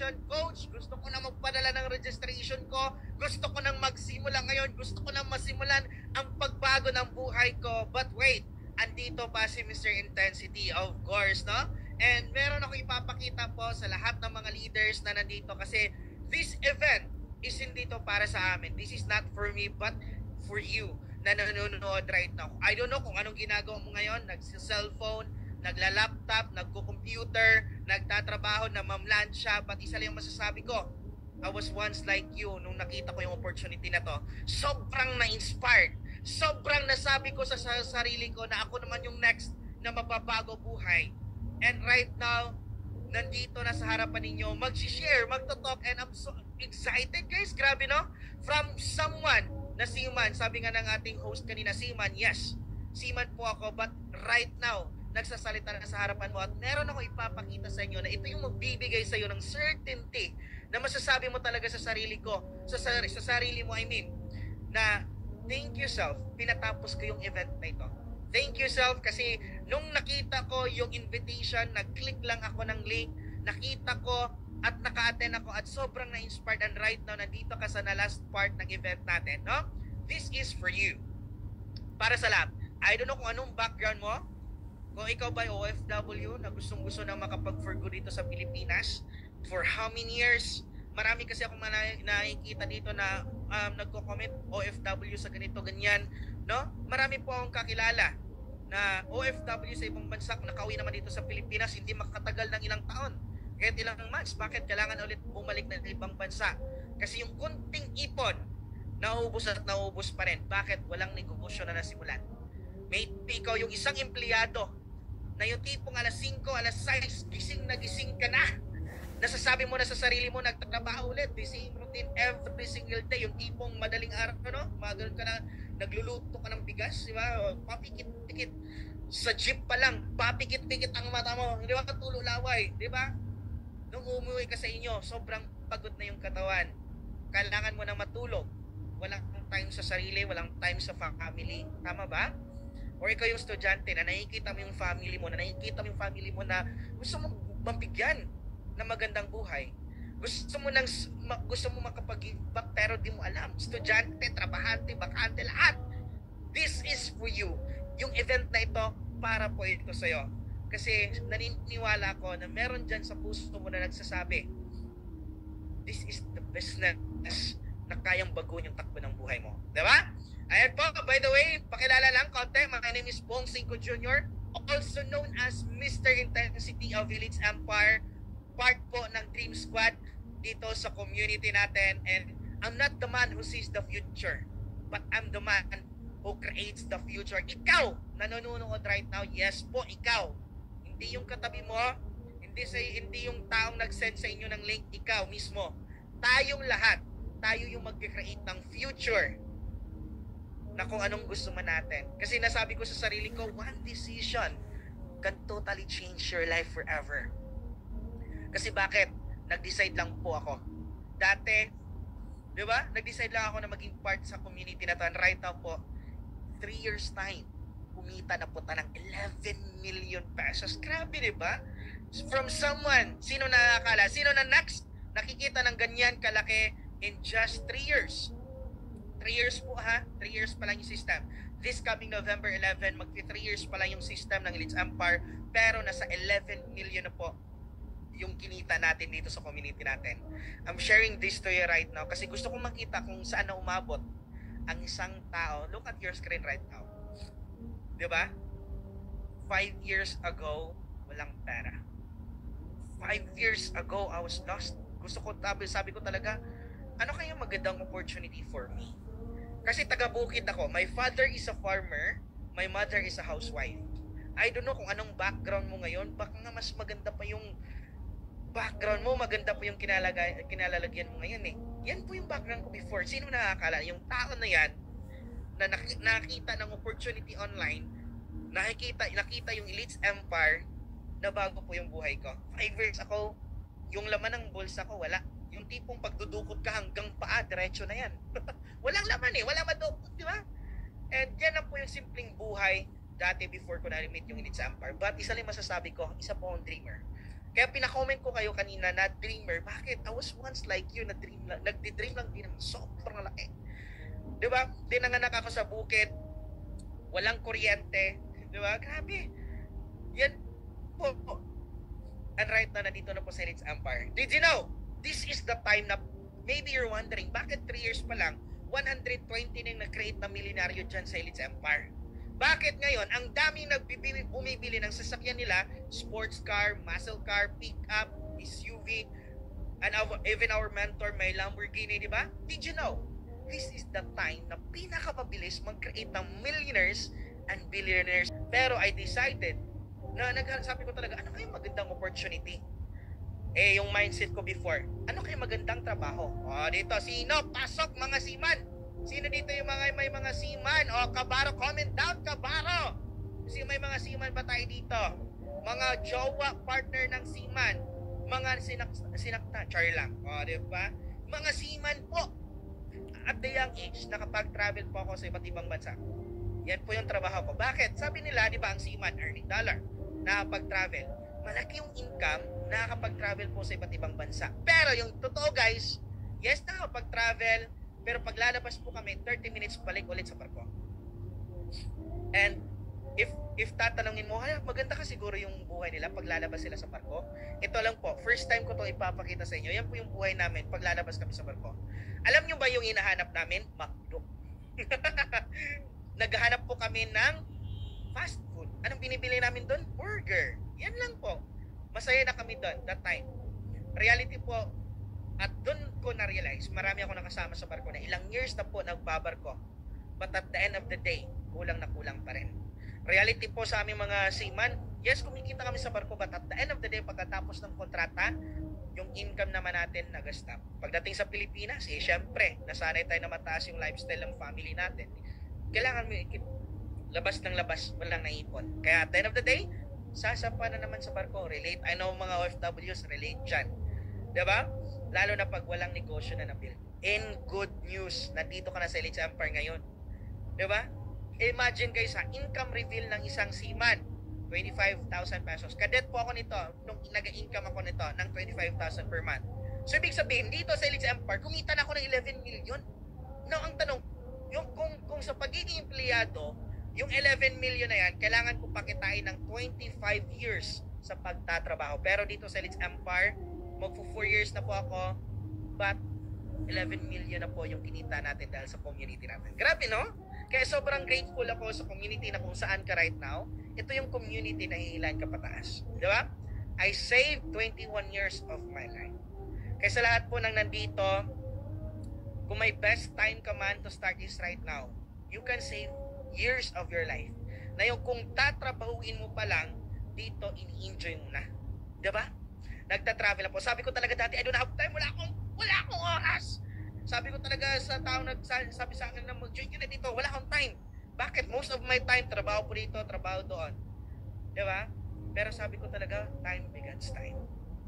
registration. Coach, gusto ko na magpadala ng registration ko. Gusto ko nang magsimula ngayon. Gusto ko nang masimulan ang pagbago ng buhay ko. But wait, andito pa si Mr. Intensity, of course, no? And meron ako ipapakita po sa lahat ng mga leaders na nandito kasi this event is hindi to para sa amin. This is not for me but for you na nanonood right now. I don't know kung anong ginagawa mo ngayon. Nagsi-cellphone, nagla-laptop, nagko-computer, nagtatrabaho na mamlansya. But isa lang yung masasabi ko, I was once like you nung nakita ko yung opportunity na to. Sobrang na-inspired. Sobrang nasabi ko sa sarili ko na ako naman yung next na mababago buhay. And right now, nandito na sa harapan ninyo, mag-share, magto-talk, and I'm so excited, guys. Grabe, no? From someone na seaman, sabi nga ng ating host kanina, seaman, yes, seaman po ako, but right now, nagsasalita na sa harapan mo at meron ako ipapakita sa inyo na ito yung magbibigay sa iyo ng certainty na masasabi mo talaga sa sarili ko, sa sarili mo, I mean, na thank you self, pinatapos ko yung event na ito. Thank you self kasi nung nakita ko yung invitation, nag-click lang ako ng link, nakita ko at naka-attend ako at sobrang na-inspired, and right now nandito ka sa last part ng event natin, no? This is for you. Para sa lahat. I don't know kung anong background mo. Kung ikaw ba OFW na gustong-gusto na makapag-for good dito sa Pilipinas, for how many years? Marami kasi akong nakikita dito na nagko-comment OFW sa ganito, ganyan, no? Marami po akong kakilala na OFW sa ibang bansa, nakauwi naman dito sa Pilipinas, hindi makatagal ng ilang taon, kahit ilang months. Bakit kailangan ulit bumalik ng ibang bansa? Kasi yung kunting ipon, nauubos at nauubos pa rin. Bakit? Walang negosyo na nasimulan. May ikaw yung isang empleyado na yung tipong alas 5, alas 6, gising na gising ka na. Nasasabi mo na sa sarili mo, nagtatrabaho ulit, the same routine every single day. Yung tipong madaling araw, no? Magaling ka na, nagluluto ka ng bigas, di ba? Papikit-pikit. Sa jeep pa lang, papikit-pikit ang mata mo. Hindi ba? Tulo laway, di ba? Nung umuwi ka sa inyo, sobrang pagod na yung katawan. Kailangan mo na matulog. Walang time sa sarili, walang time sa family. Tama ba? Or ikaw yung estudyante na nakikita mo yung family mo, na gusto mo mabigyan ng magandang buhay. Gusto mo makapag-give back pero di mo alam. Estudyante, trabahante, bakante, lahat. This is for you. Yung event na ito, para po ito sa'yo. Kasi naniniwala ko na meron dyan sa puso mo na nagsasabi, this is the business na kayang baguhin yung takbo ng buhay mo. Diba? Ayan po, by the way, pakilala lang konti. My name is Bong Cinco Jr., also known as Mr. Intensity of Elites Empire, part po ng Dream Squad dito sa community natin. And I'm not the man who sees the future, but I'm the man who creates the future. Ikaw, nanonood right now, yes po, ikaw. Hindi yung katabi mo, hindi yung taong nag-send sa inyo ng link, ikaw mismo. Tayong lahat, tayo yung mag-create ng future na kung anong gusto man natin. Kasi nasabi ko sa sarili ko, one decision can totally change your life forever. Kasi bakit? Nag-decide lang po ako. Dati, di ba? Nag-decide lang ako na maging part sa community na to. And right now po, 3 years time, kumita na po ta ng 11 million pesos. Grabe, di ba? From someone, sino nakakala? Sino na next nakikita ng ganyan kalaki in just 3 years? 3 years po ha, 3 years pa lang yung system. This coming November 11, magti 3 years pa lang yung system ng Elites Empire, pero nasa 11 million na po yung kinita natin dito sa community natin. I'm sharing this to you right now kasi gusto kong makita kung saan na umabot ang isang tao. Look at your screen right now. Diba? 5 years ago, walang pera. 5 years ago, I was lost. Sabi ko talaga, ano kaya magandang opportunity for me? Kasi taga-bukid ako. My father is a farmer. My mother is a housewife. I don't know kung anong background mo ngayon. Baka nga mas maganda pa yung background mo. Maganda pa yung kinalalagyan mo ngayon eh. Yan po yung background ko before. Sino nakakala? Yung tao na yan na nakita ng opportunity online, nakita yung Elites Empire, na bago po yung buhay ko. 5 years ako, yung laman ng bulsa ko, wala. Yung tipong pagdudukot ka hanggang paa, diretso na yan. Walang laman eh, walang madukot, di ba? And yan lang po yung simpleng buhay dati before ko na-meet yung Elites Empire. But isa lang masasabi ko, isa po akong dreamer. Kaya pinakomment ko kayo kanina na dreamer. Bakit? I was once like you, na dream lang, nagdi-dream lang din ng sobrang laki. Di ba? Dinanganak ako sa bukid, walang kuryente. Di ba? Grabe. Yan po. And right now, nandito na po sa Elites Empire. Did you know? This is the time na maybe you're wondering, bakit 3 years pa lang, 120 nang na-create na milyonaryo dyan sa Elites Empire? Bakit ngayon, ang daming bumibili ng sasakyan nila, sports car, muscle car, pick-up, SUV, and even our mentor may Lamborghini, di ba? Did you know? This is the time na pinakamabilis mag-create ng millionaires and billionaires. Pero I decided na sabi ko talaga, ano kayong magandang opportunity? Eh, yung mindset ko before, ano kayong magandang trabaho? O, dito, sino? Pasok, mga seaman! Sino dito yung may mga seaman? O, Kabaro, comment down, Kabaro! Kasi may mga seaman ba tayo dito? Mga jowa, partner ng seaman. Mga sinakta, char lang. O, di ba? Mga seaman po. At the young age, nakapag-travel po ako sa iba't ibang bansa. Yan po yung trabaho ko. Bakit? Sabi nila, di ba, ang seaman, earning dollar, nakapag-travel. Malaki yung income, nakakapag-travel po sa iba't ibang bansa. Pero yung totoo, guys, yes, nakakapag-travel, pero pag lalabas po kami, 30 minutes balik ulit sa barko. And if tatanungin mo, maganda ka siguro yung buhay nila pag lalabas sila sa barko. Ito lang po, first time ko to ipapakita sa inyo. Yan po yung buhay namin pag lalabas kami sa barko. Alam nyo ba yung hinahanap namin? McDo. Naghahanap po kami ng fast food. Anong binibili namin doon? Burger. Yan lang po. Masaya na kami doon that time. Reality po, at doon ko na-realize, marami ako nakasama sa barko na ilang years na po nagbabarko. But at the end of the day, kulang na kulang pa rin. Reality po sa aming mga seaman, yes, kumikita kami sa barko, but at the end of the day, pagkatapos ng kontrata, yung income naman natin nag-stop. Pagdating sa Pilipinas, syempre, nasanay tayo na mataas yung lifestyle ng family natin. Kailangan mo labas ng labas, walang naipon. Kaya at the end of the day, sasapa na naman sa barko. Relate. I know mga OFWs, relate dyan. Diba? Lalo na pag walang negosyo na nabil. In good news, nandito ka na sa Elites Empire ngayon. Diba? Imagine guys, income reveal ng isang seaman, 25,000 pesos. Cadet po ako nito, nung nag-income ako nito ng 25,000 per month. So, ibig sabihin, dito sa Elites Empire, kumita na ako ng 11 million. Now, ang tanong, yung kung sa pagiging empleyado, yung 11 million na yan, kailangan ko pakitain ng 25 years sa pagtatrabaho. Pero dito sa Elites Empire, magpo 4 years na po ako, but 11 million na po yung kinita natin dahil sa community natin. Grabe, no? Kaya sobrang grateful ako sa community na kung saan ka right now. Ito yung community na hihilan ka pataas. Di ba? I saved 21 years of my life. Kaya sa lahat po ng nandito, kung may best time ka man to start this right now, you can save years of your life. Na yung kung tatrabahuin mo pa lang, dito ini-enjoy mo na. Diba? Nagta-travel po. Sabi ko talaga dati, I don't have time, wala akong oras. Sabi ko talaga sa tao nagsabi sa akin na mag-join ka na dito, wala akong time. Bakit? Most of my time, trabaho po dito, trabaho doon. Diba? Pero sabi ko talaga, time begets time.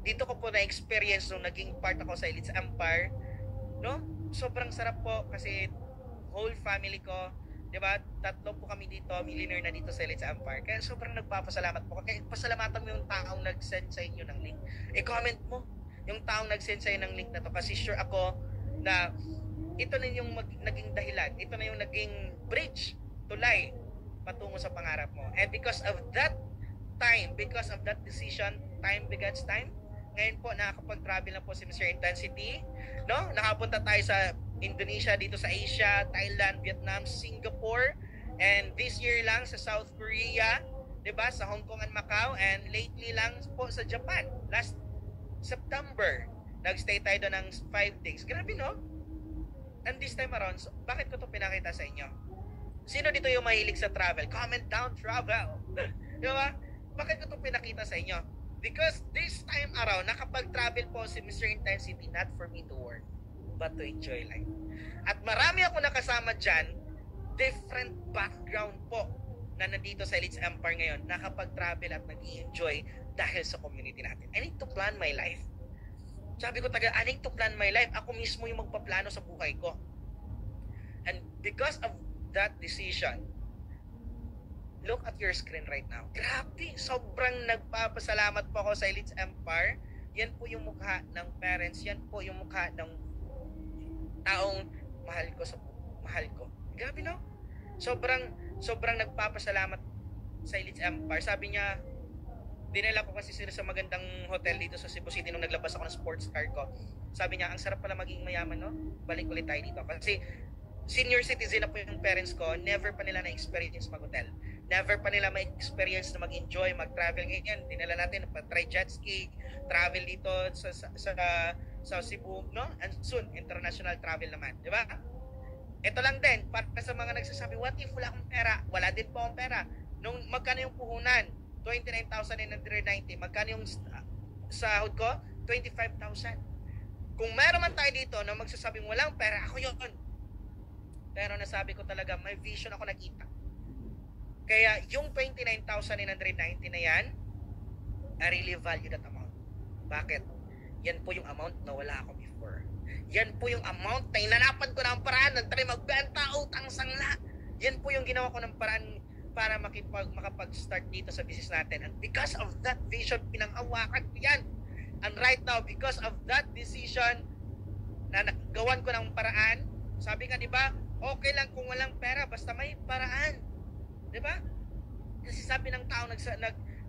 Dito ko po na-experience nung naging part ako sa Elites Empire. No? Sobrang sarap po kasi whole family ko, diba? 3 po kami dito, millionaire na dito sa Elites Empire. Kaya sobrang nagpapasalamat po. Kaya pasalamatan mo yung taong nag-send sa inyo ng link. I-comment mo yung taong nag-send sa inyo ng link na to. Kasi sure ako na ito na yung naging dahilan. Ito na yung naging bridge, tulay, patungo sa pangarap mo. And because of that time, because of that decision, time begets time. Ngayon po, nakakapag-travel na po si Mr. Intensity. No? Nakapunta tayo sa Indonesia, dito sa Asia, Thailand, Vietnam, Singapore, and this year lang sa South Korea, 'di ba? Sa Hong Kong and Macau, and lately lang po sa Japan. Last September, nagstay tayo doon ng 5 days. Grabe, no? And this time around, so, bakit ko 'to pinakita sa inyo? Sino dito yung mahilig sa travel? Comment down, travel. 'Di ba? Bakit ko 'to pinakita sa inyo? Because this time around, nakapag-travel po si Mr. Intensity, not for me to work, but to enjoy life. At marami ako nakasama dyan, different background po, na nandito sa Elites Empire ngayon, nakapag-travel at nag-enjoy dahil sa community natin. I need to plan my life. Sabi ko I need to plan my life. Ako mismo yung magpaplano sa buhay ko. And because of that decision, look at your screen right now. Grabe, sobrang nagpapasalamat po ako sa Elites Empire. Yan po yung mukha ng parents, yan po yung mukha ng taong mahal ko. Grabe, no? Sobrang nagpapasalamat sa Elites Empire. Sabi niya, dinala ko kasi sila sa magandang hotel dito sa Cebu City nung naglabas ako ng sports car ko. Sabi niya, ang sarap pala maging mayaman, no? Balik ulit tayo dito. Kasi senior citizen na po yung parents ko, never pa nila na-experience mag-hotel. Never pa nila ma-experience na mag-enjoy, mag-travel. Ngayon, dinala natin, try jet ski, travel dito sa Cebu, no? And soon, international travel naman, di ba? Ito lang din, para sa mga nagsasabi, what if wala akong pera? Wala din po akong pera. Nung magkano yung puhunan? 29,990. Magkano yung sahod ko? 25,000. Kung meron man tayo dito na magsasabing walang pera, ako yun. Pero nasabi ko talaga, may vision ako nakita. Kaya yung 29,990 na yan, I really value that amount. Bakit? Yan po yung amount na wala ako before. Yan po yung amount na inanapan ko ng paraan, nagtry magbenta, utang sangla. Yan po yung ginawa ko ng paraan para makapag-start dito sa business natin. And because of that vision, pinangawakan ko yan. And right now, because of that decision, na gawan ko ng paraan, sabi nga, di ba, okay lang kung walang pera, basta may paraan. Di ba? Kasi sabi ng tao,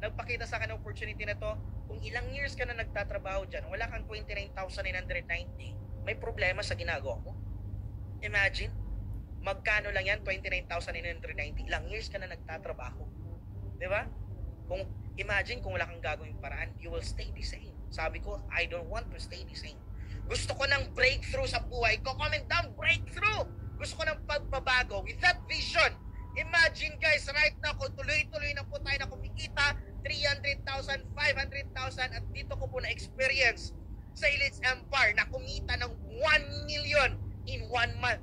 nagpakita sa akin ng opportunity na to, kung ilang years ka na nagtatrabaho dyan, wala kang 29,990, may problema sa ginagawa mo. Imagine, magkano lang yan, 29,990, ilang years ka na nagtatrabaho. Di ba? Imagine kung wala kang gagawing paraan, you will stay the same. Sabi ko, I don't want to stay the same. Gusto ko ng breakthrough sa buhay ko. Comment down, breakthrough! Gusto ko ng pagbabago with that vision. Imagine guys, right now, kung tuloy-tuloy na po tayo na kumikita, 300,000, 500,000, at dito ko po na-experience sa Elites Empire na kumita ng 1 million in 1 month.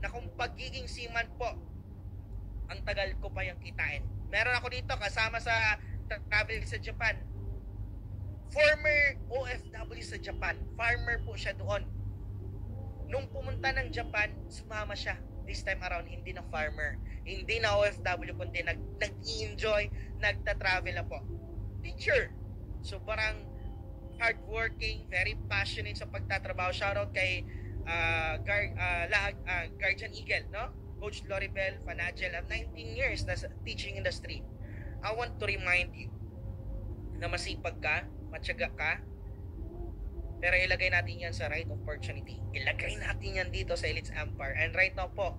Na kung pagiging seaman po, ang tagal ko pa yung kitain. Meron ako dito kasama sa travel sa Japan. Former OFW sa Japan. Farmer po siya doon. Nung pumunta ng Japan, sumama siya. This time around, hindi na farmer. Hindi na OFW, kundi nag-enjoy, nagta-travel na po. Teacher. So parang hardworking, very passionate sa pagtatrabaho. Shoutout kay Guardian Eagle, no? Coach Loribel Fanagel, 19 years na sa teaching industry. I want to remind you na masipag ka, matyaga ka, pero ilagay natin yan sa right opportunity. Ilagay natin yan dito sa Elites Empire. And right now po,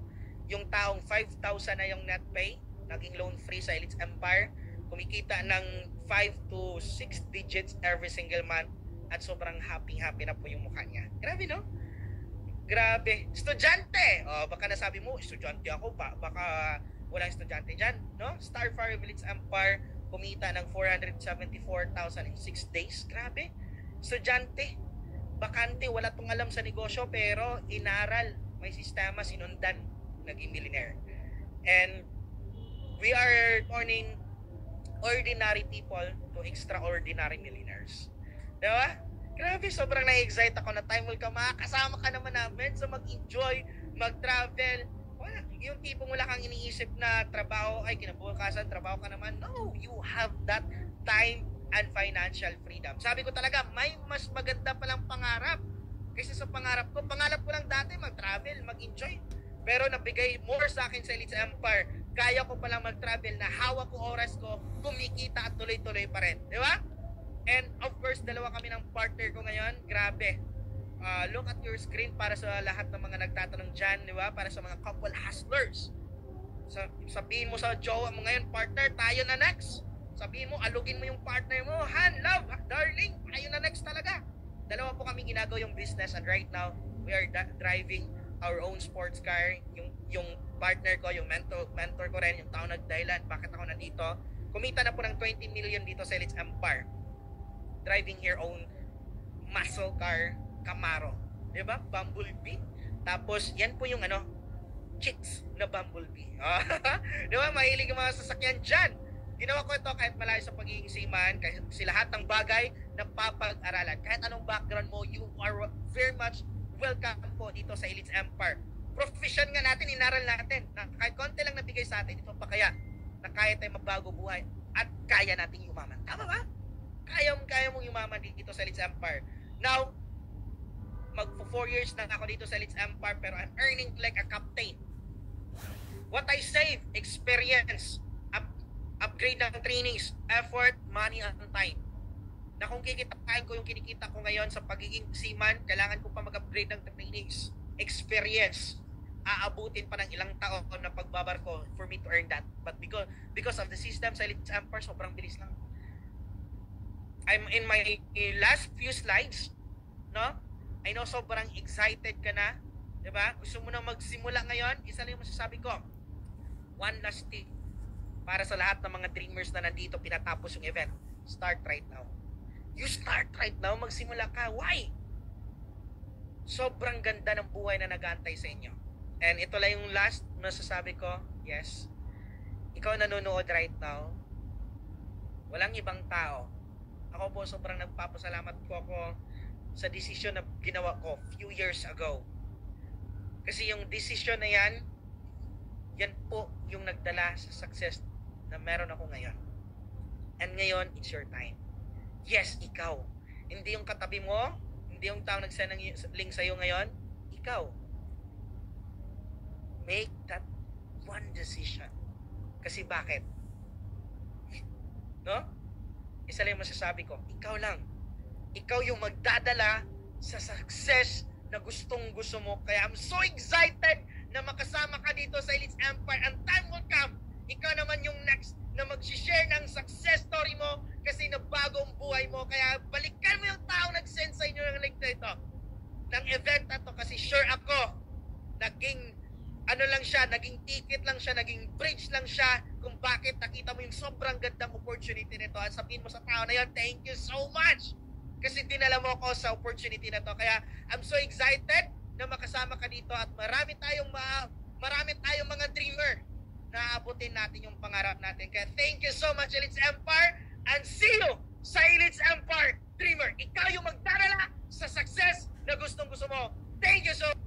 yung taong 5,000 na yung net pay, naging loan free sa Elites Empire, kumikita ng 5 to 6 digits every single month, at sobrang happy na po yung mukha niya. Grabe, no? Grabe. Estudyante! Baka nasabi mo, estudyante ako pa. Baka walang estudyante dyan, no? Starfire Elites Empire, kumita ng 474,000 in 6 days. Grabe. Estudyante. Bakante, wala tong alam sa negosyo, pero inaral, may sistema, sinundan, naging millionaire. And we are turning ordinary people to extraordinary millionaires. Diba? Grabe, sobrang na-excite ako na time will come. Makakasama ka naman namin sa mag-enjoy, mag-travel. Wala, yung tipong wala kang iniisip na trabaho, ay kinabukasan, trabaho ka naman. No, you have that time and financial freedom. Sabi ko talaga, may mas maganda palang pangarap kaysa sa pangarap ko. Pangarap ko lang dati mag-travel, mag-enjoy. Pero nabigay more sa akin sa Elites Empire. Kaya ko palang mag-travel na hawak ko oras ko, kumikita at tuloy-tuloy pa rin. Di ba? And of course, dalawa kami ng partner ko ngayon. Grabe. Look at your screen para sa lahat ng mga nagtatanong dyan, di ba? Para sa mga couple hustlers. Sabihin mo sa jowa mo ngayon, partner, tayo na next. Sabihin mo, alugin mo yung partner mo, Han, love, darling, tayo na next talaga. Dalawa po kami ginagawa yung business, and right now, we are driving our own sports car. Yung partner ko, yung mentor ko rin, yung tao nagdahilan, bakit ako nandito. Kumita na po ng 20 million dito sa Elites Empire. Driving your own muscle car, Camaro. Diba? Bumblebee. Tapos, yan po yung chicks na Bumblebee. Diba? Mahilig yung mga sasakyan dyan. Ginawa ko ito kahit malayo sa pagiging seaman, kasi lahat ng bagay na papag-aralan. Kahit anong background mo, you are very much welcome po dito sa Elites Empire. Profession nga natin, inaral natin. Na kahit konti lang nabigay sa atin, ito pa kaya. na kaya tayong magbago buhay at kaya nating yumaman. Tama ba? Kaya mong yumaman dito sa Elites Empire. Now, magpo 4 years na ako dito sa Elites Empire pero I'm earning like a captain. What I save, experience, upgrade ng trainings, effort, money, and time. Na kung kikitain ko yung kinikita ko ngayon sa pagiging seaman, kailangan ko pa mag-upgrade ng trainings, experience, aabutin pa ng ilang taon na pagbabarko for me to earn that. But because of the system sa Elites Empire, sobrang bilis lang. I'm in my last few slides, no? I know sobrang excited ka na, 'di ba? Gusto mo na magsimula ngayon? Isa lang yung masasabi ko. One last thing para sa lahat ng mga dreamers na nandito pinatapos yung event. Start right now. You start right now, magsimula ka. Why? Sobrang ganda ng buhay na nag-aantay sa inyo. And ito lang yung last masasabi ko. Yes. Ikaw nanonood right now. Walang ibang tao. Ako po sobrang nagpapasalamat po ako sa desisyon na ginawa ko few years ago. Kasi yung desisyon na yan po yung nagdala sa success na meron ako ngayon. And ngayon, it's your time. Yes, ikaw. Hindi yung katabi mo, hindi yung tao nag-send ng link sa'yo ngayon, ikaw. Make that one decision. Kasi bakit? No? Isa lang yung masasabi ko, ikaw lang. Ikaw yung magdadala sa success na gustong gusto mo. Kaya I'm so excited na makasama ka dito sa Elites Empire. And time will come. Ikaw naman yung next na mag-share ng success story mo kasi nabago ang buhay mo. Kaya balikan mo yung tao nag-send sa inyo ng link na ito. Ng event na to kasi sure ako naging ano lang siya, naging ticket lang siya, naging bridge lang siya kung bakit nakita mo yung sobrang gandang opportunity nito at sabihin mo sa tao na yun, thank you so much kasi dinala mo ako sa opportunity na to. Kaya I'm so excited na makasama ka dito at marami tayong mga dreamer na abutin natin yung pangarap natin. Kaya thank you so much Elites Empire and see you sa Elites Empire Dreamer. Ikaw yung magdadala sa success na gustong gusto mo. Thank you so much.